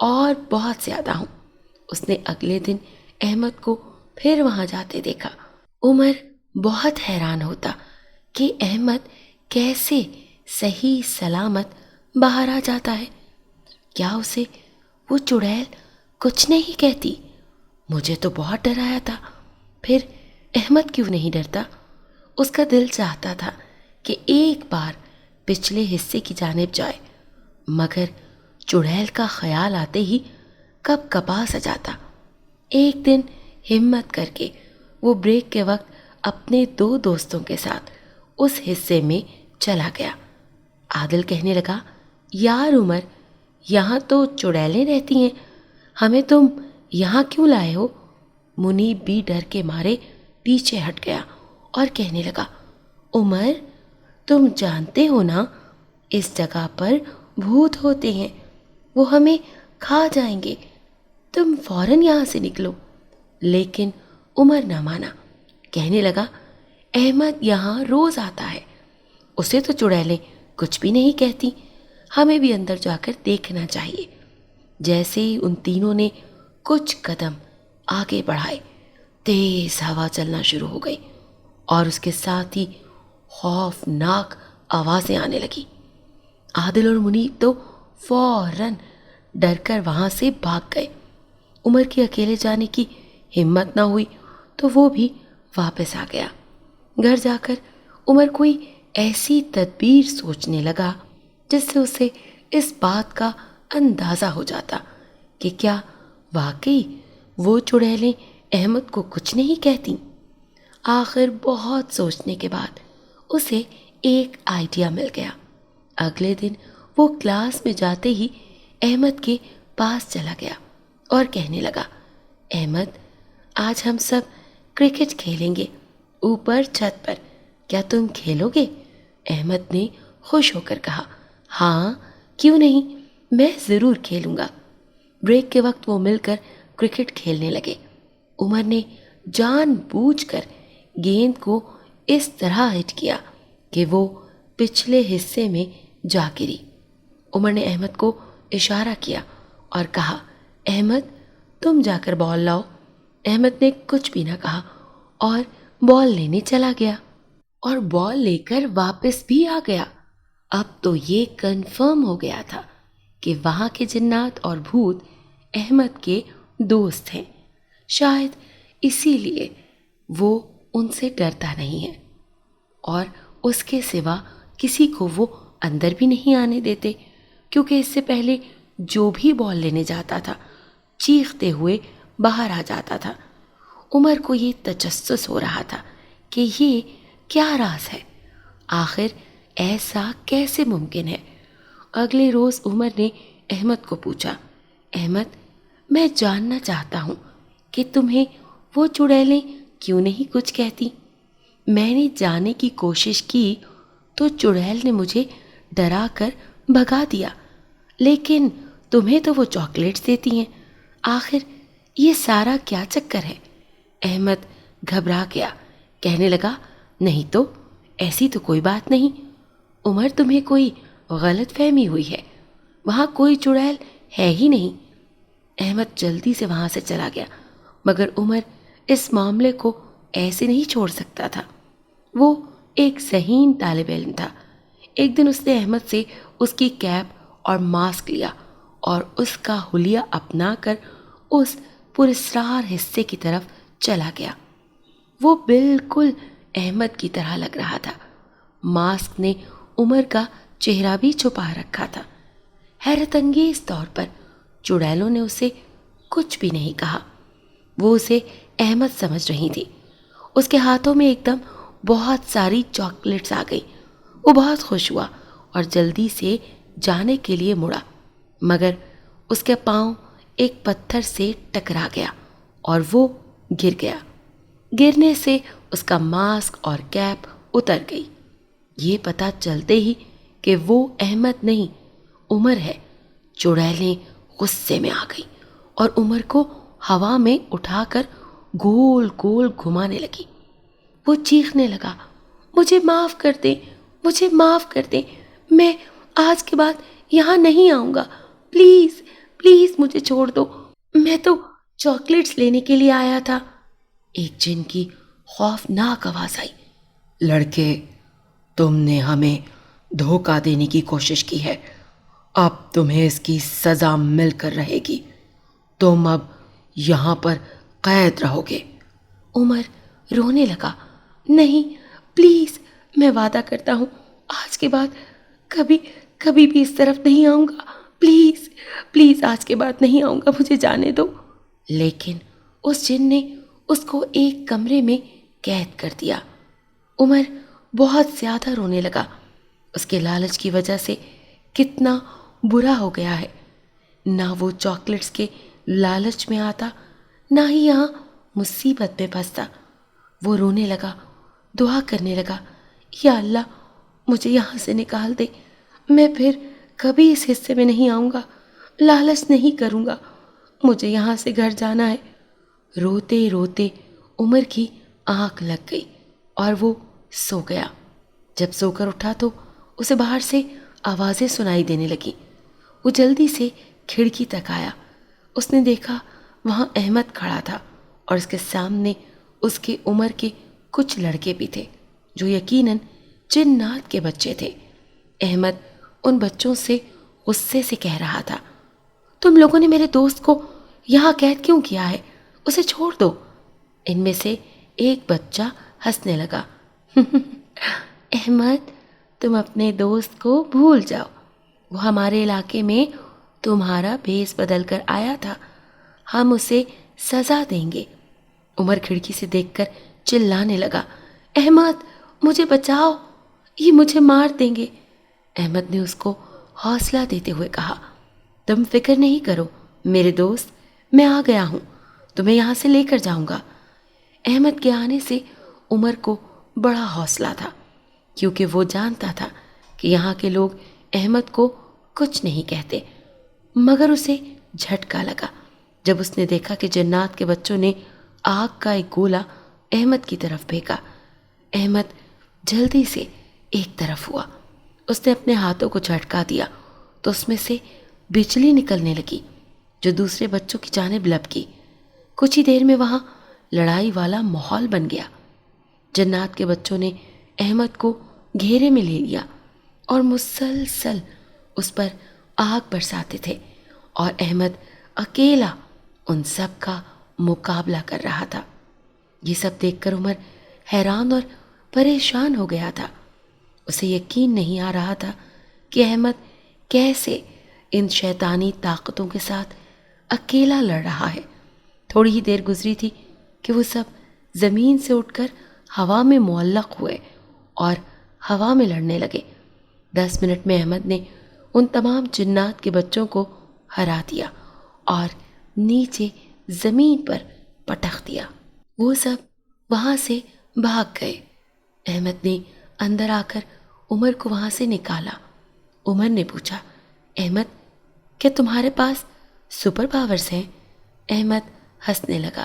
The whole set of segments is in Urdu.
اور بہت زیادہ ہوں۔ اس نے اگلے دن احمد کو پھر وہاں جاتے دیکھا۔ عمر بہت حیران ہوتا کہ احمد کیسے صحیح سلامت باہر آ جاتا ہے۔ کیا اسے وہ چڑیل کچھ نہیں کہتی؟ مجھے تو بہت ڈر آیا تھا، پھر احمد کیوں نہیں ڈرتا؟ اس کا دل چاہتا تھا کہ ایک بار پچھلے حصے کی جانب جائے، مگر چڑیل کا خیال آتے ہی کب کپا سا جاتا۔ ایک دن ہمت کر کے وہ بریک کے وقت اپنے 2 دوستوں کے ساتھ اس حصے میں چلا گیا۔ عادل کہنے لگا، یار عمر، یہاں تو چڑیلیں رہتی ہیں، ہمیں تم یہاں کیوں لائے ہو؟ منیب بھی ڈر کے مارے پیچھے ہٹ گیا اور کہنے لگا، عمر تم جانتے ہو نا اس جگہ پر بھوت ہوتے ہیں، وہ ہمیں کھا جائیں گے، تم فوراً یہاں سے نکلو۔ لیکن عمر نہ مانا، کہنے لگا، احمد یہاں روز آتا ہے، اسے تو چڑیلیں کچھ بھی نہیں کہتی، ہمیں بھی اندر جا کر دیکھنا چاہیے۔ جیسے ہی ان تینوں نے کچھ قدم آگے بڑھائے، تیز ہوا چلنا شروع ہو گئی اور اس کے ساتھ ہی خوفناک آوازیں آنے لگی۔ عادل اور منیب تو فوراً ڈر کر وہاں سے بھاگ گئے۔ عمر کی اکیلے جانے کی ہمت نہ ہوئی تو وہ بھی واپس آ گیا۔ گھر جا کر عمر کوئی ایسی تدبیر سوچنے لگا جس سے اسے اس بات کا اندازہ ہو جاتا کہ کیا واقعی وہ چڑیلیں احمد کو کچھ نہیں کہتی۔ آخر بہت سوچنے کے بعد اسے ایک آئیڈیا مل گیا۔ اگلے دن وہ کلاس میں جاتے ہی احمد کے پاس چلا گیا اور کہنے لگا، احمد آج ہم سب کرکٹ کھیلیں گے اوپر چھت پر، کیا تم کھیلو گے؟ احمد نے خوش ہو کر کہا، ہاں کیوں نہیں، میں ضرور کھیلوں گا۔ بریک کے وقت وہ مل کر کرکٹ کھیلنے لگے۔ عمر نے جان بوجھ کر گیند کو اس طرح ہٹ کیا کہ وہ پچھلے حصے میں جا گری۔ عمر نے احمد کو اشارہ کیا اور کہا، احمد تم جا کر بال لاؤ۔ احمد نے کچھ بھی نہ کہا اور بال لینے چلا گیا اور بال لے کر واپس بھی آ گیا۔ اب تو یہ کنفرم ہو گیا تھا کہ وہاں کے جنات اور بھوت احمد کے دوست ہیں، شاید اسی لیے وہ ان سے ڈرتا نہیں ہے اور اس کے سوا کسی کو وہ اندر بھی نہیں آنے دیتے، کیونکہ اس سے پہلے جو بھی بال لینے جاتا تھا چیختے ہوئے باہر آ جاتا تھا۔ عمر کو یہ تجسس ہو رہا تھا کہ یہ کیا راز ہے، آخر ایسا کیسے ممکن ہے۔ اگلے روز عمر نے احمد کو پوچھا، احمد میں جاننا چاہتا ہوں کہ تمہیں وہ چڑیلیں کیوں نہیں کچھ کہتی؟ میں نے جانے کی کوشش کی تو چڑیل نے مجھے ڈرا کر بھگا دیا، لیکن تمہیں تو وہ چاکلیٹس دیتی ہیں، آخر یہ سارا کیا چکر ہے؟ احمد گھبرا گیا، کہنے لگا، نہیں تو ایسی تو کوئی بات نہیں عمر، تمہیں کوئی غلط فہمی ہوئی ہے، وہاں کوئی چڑیل ہے ہی نہیں۔ احمد جلدی سے وہاں سے چلا گیا، مگر عمر اس معاملے کو ایسے نہیں چھوڑ سکتا تھا۔ وہ ایک ذہین طالب علم تھا۔ ایک دن اس نے احمد سے اس کی کیپ اور ماسک لیا اور اس کا حلیہ اپنا کر اس پراسرار حصے کی طرف چلا گیا۔ وہ بالکل احمد کی طرح لگ رہا تھا۔ ماسک نے عمر کا چہرہ بھی چھپا رکھا تھا۔ حیرت انگیز طور پر چڑیلوں نے اسے کچھ بھی نہیں کہا، وہ اسے احمد سمجھ رہی تھی۔ اس کے ہاتھوں میں ایک دم بہت ساری چاکلیٹس آ گئی۔ وہ بہت خوش ہوا اور جلدی سے جانے کے لیے مڑا، مگر اس کے پاؤں ایک پتھر سے ٹکرا گیا اور وہ گر گیا۔ گرنے سے اس کا ماسک اور کیپ اتر گئی۔ یہ پتہ چلتے ہی کہ وہ احمد نہیں عمر ہے، چڑیلیں غصے میں آ گئی اور عمر کو ہوا میں اٹھا کر گول گول گھمانے لگی۔ وہ چیخنے لگا، مجھے معاف کر دیں، مجھے معاف کر دیں، میں آج کے بعد یہاں نہیں آؤں گا، پلیز پلیز مجھے چھوڑ دو، میں تو چاکلیٹس لینے کے لیے آیا تھا۔ ایک جن کی خوفناک آواز آئی، لڑکے، تم نے ہمیں دھوکہ دینے کی کوشش کی ہے، اب تمہیں اس کی سزا مل کر رہے گی، تم اب یہاں پر قید رہو گے۔ عمر رونے لگا، نہیں پلیز، میں وعدہ کرتا ہوں آج کے بعد کبھی بھی اس طرف نہیں آؤں گا، پلیز پلیز آج کے بعد نہیں آؤں گا، مجھے جانے دو۔ لیکن اس جن نے اس کو ایک کمرے میں قید کر دیا۔ عمر بہت زیادہ رونے لگا، اس کے لالچ کی وجہ سے کتنا برا ہو گیا ہے، نہ وہ چاکلیٹس کے لالچ میں آتا، نہ ہی یہاں مصیبت میں پھنستا۔ وہ رونے لگا، دعا کرنے لگا، یا اللہ مجھے یہاں سے نکال دے، میں پھر کبھی اس حصے میں نہیں آؤں گا، لالچ نہیں کروں گا، مجھے یہاں سے گھر جانا ہے۔ روتے روتے عمر کی آنکھ لگ گئی اور وہ سو گیا۔ جب سو کر اٹھا تو اسے باہر سے آوازیں سنائی دینے لگی۔ وہ جلدی سے کھڑکی تک آیا، اس نے دیکھا وہاں احمد کھڑا تھا اور اس کے سامنے اس کی عمر کے کچھ لڑکے بھی تھے جو یقیناً جنات کے بچے تھے۔ احمد ان بچوں سے غصے سے کہہ رہا تھا، تم لوگوں نے میرے دوست کو یہاں قید کیوں کیا ہے؟ اسے چھوڑ دو۔ ان میں سے ایک بچہ ہنسنے لگا، احمد تم اپنے دوست کو بھول جاؤ، وہ ہمارے علاقے میں تمہارا بھیس بدل کر آیا تھا، ہم اسے سزا دیں گے۔ عمر کھڑکی سے دیکھ کر چلانے لگا، احمد مجھے بچاؤ، یہ مجھے مار دیں گے۔ احمد نے اس کو حوصلہ دیتے ہوئے کہا، تم فکر نہیں کرو میرے دوست، میں آ گیا ہوں، تمہیں یہاں سے لے کر جاؤں گا۔ احمد کے آنے سے عمر کو بڑا حوصلہ تھا، کیونکہ وہ جانتا تھا کہ یہاں کے لوگ احمد کو کچھ نہیں کہتے، مگر اسے جھٹکا لگا جب اس نے دیکھا کہ جنات کے بچوں نے آگ کا ایک گولا احمد کی طرف پھینکا۔ احمد جلدی سے ایک طرف ہوا، اس نے اپنے ہاتھوں کو جھٹکا دیا تو اس میں سے بجلی نکلنے لگی جو دوسرے بچوں کی جانب لپکی۔ کچھ ہی دیر میں وہاں لڑائی والا ماحول بن گیا۔ جنات کے بچوں نے احمد کو گھیرے میں لے لیا اور مسلسل اس پر آگ برساتے تھے، اور احمد اکیلا ان سب کا مقابلہ کر رہا تھا۔ یہ سب دیکھ کر عمر حیران اور پریشان ہو گیا تھا، اسے یقین نہیں آ رہا تھا کہ احمد کیسے ان شیطانی طاقتوں کے ساتھ اکیلا لڑ رہا ہے۔ تھوڑی ہی دیر گزری تھی کہ وہ سب زمین سے اٹھ کر ہوا میں معلق ہوئے اور ہوا میں لڑنے لگے۔ 10 منٹ میں احمد نے ان تمام جنات کے بچوں کو ہرا دیا اور نیچے زمین پر پٹخ دیا۔ وہ سب وہاں سے بھاگ گئے۔ احمد نے اندر آ کر عمر کو وہاں سے نکالا۔ عمر نے پوچھا، احمد کیا تمہارے پاس سپر پاورز ہیں؟ احمد ہنسنے لگا،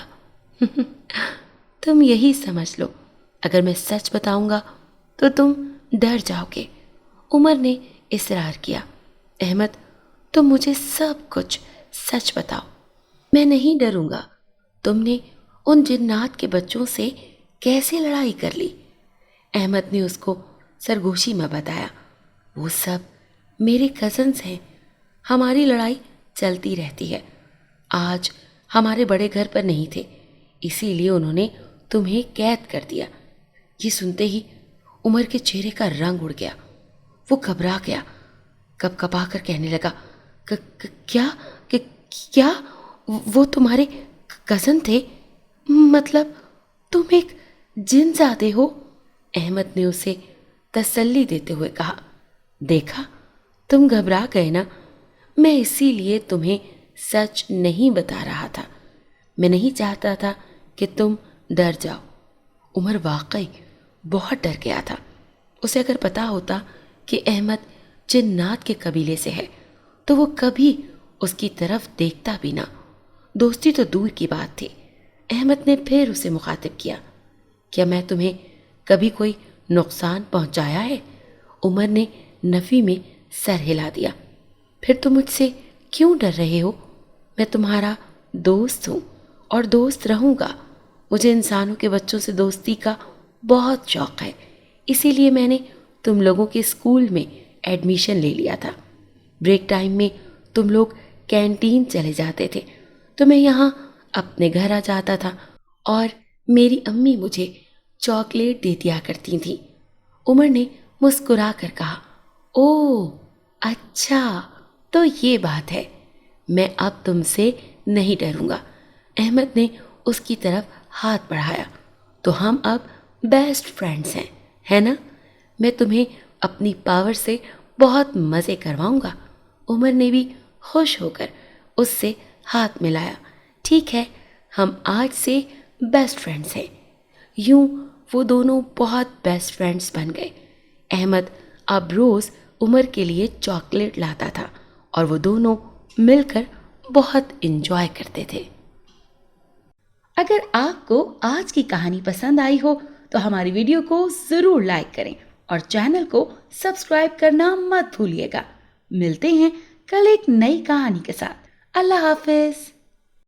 تم یہی سمجھ لو، اگر میں سچ بتاؤں گا تو تم ڈر جاؤ گے۔ عمر نے اصرار کیا، احمد تم مجھے سب کچھ سچ بتاؤ، میں نہیں ڈروں گا۔ تم نے ان جنات کے بچوں سے کیسے لڑائی کر لی؟ احمد نے اس کو سرگوشی میں بتایا، وہ سب میرے کزنز ہیں، ہماری لڑائی چلتی رہتی ہے، آج ہمارے بڑے گھر پر نہیں تھے، اسی لیے انہوں نے تمہیں قید کر دیا۔ یہ سنتے ہی عمر کے چہرے کا رنگ اڑ گیا، وہ گھبرا گیا، کپ کپا کر کہنے لگا، کیا وہ تمہارے کزن تھے؟ مطلب تم ایک جن زادے ہو؟ احمد نے اسے تسلی دیتے ہوئے کہا، دیکھا تم گھبرا گئے نا، میں اسی لیے تمہیں سچ نہیں بتا رہا تھا، میں نہیں چاہتا تھا کہ تم ڈر جاؤ۔ عمر واقعی بہت ڈر گیا تھا، اسے اگر پتا ہوتا کہ احمد جنات کے قبیلے سے ہے تو وہ کبھی اس کی طرف دیکھتا بھی نہ، دوستی تو دور کی بات تھی۔ احمد نے پھر اسے مخاطب کیا، کیا میں تمہیں کبھی کوئی نقصان پہنچایا ہے؟ عمر نے نفی میں سر ہلا دیا، پھر تم مجھ سے کیوں ڈر رہے ہو؟ میں تمہارا دوست ہوں اور دوست رہوں گا۔ مجھے انسانوں کے بچوں سے دوستی کا بہت شوق ہے، اسی لیے میں نے تم لوگوں کے اسکول میں ایڈمیشن لے لیا تھا۔ بریک ٹائم میں تم لوگ کینٹین چلے جاتے تھے تو میں یہاں اپنے گھر آ جاتا تھا اور میری امی مجھے چاکلیٹ دے دیا کرتی تھیں۔ عمر نے مسکرا کر کہا، اوہ اچھا، تو یہ بات ہے، میں اب تم سے نہیں ڈروں گا۔ احمد نے اس کی طرف ہاتھ بڑھایا، تو ہم اب بیسٹ فرینڈس ہیں، ہے نا؟ میں تمہیں اپنی پاور سے بہت مزے کرواؤں گا۔ عمر نے بھی خوش ہو کر اس سے ہاتھ ملایا۔ ٹھیک ہے، ہم آج سے بیسٹ فرینڈس ہیں۔ یوں وہ دونوں بہت بیسٹ فرینڈس بن گئے۔ احمد اب روز عمر کے لیے چاکلیٹ لاتا تھا اور وہ دونوں مل کر بہت انجوائے کرتے تھے۔ اگر آپ کو آج کی کہانی پسند آئی ہو تو ہماری ویڈیو کو ضرور لائک کریں اور چینل کو سبسکرائب کرنا مت بھولیے گا۔ ملتے ہیں کل ایک نئی کہانی کے ساتھ۔ اللہ حافظ۔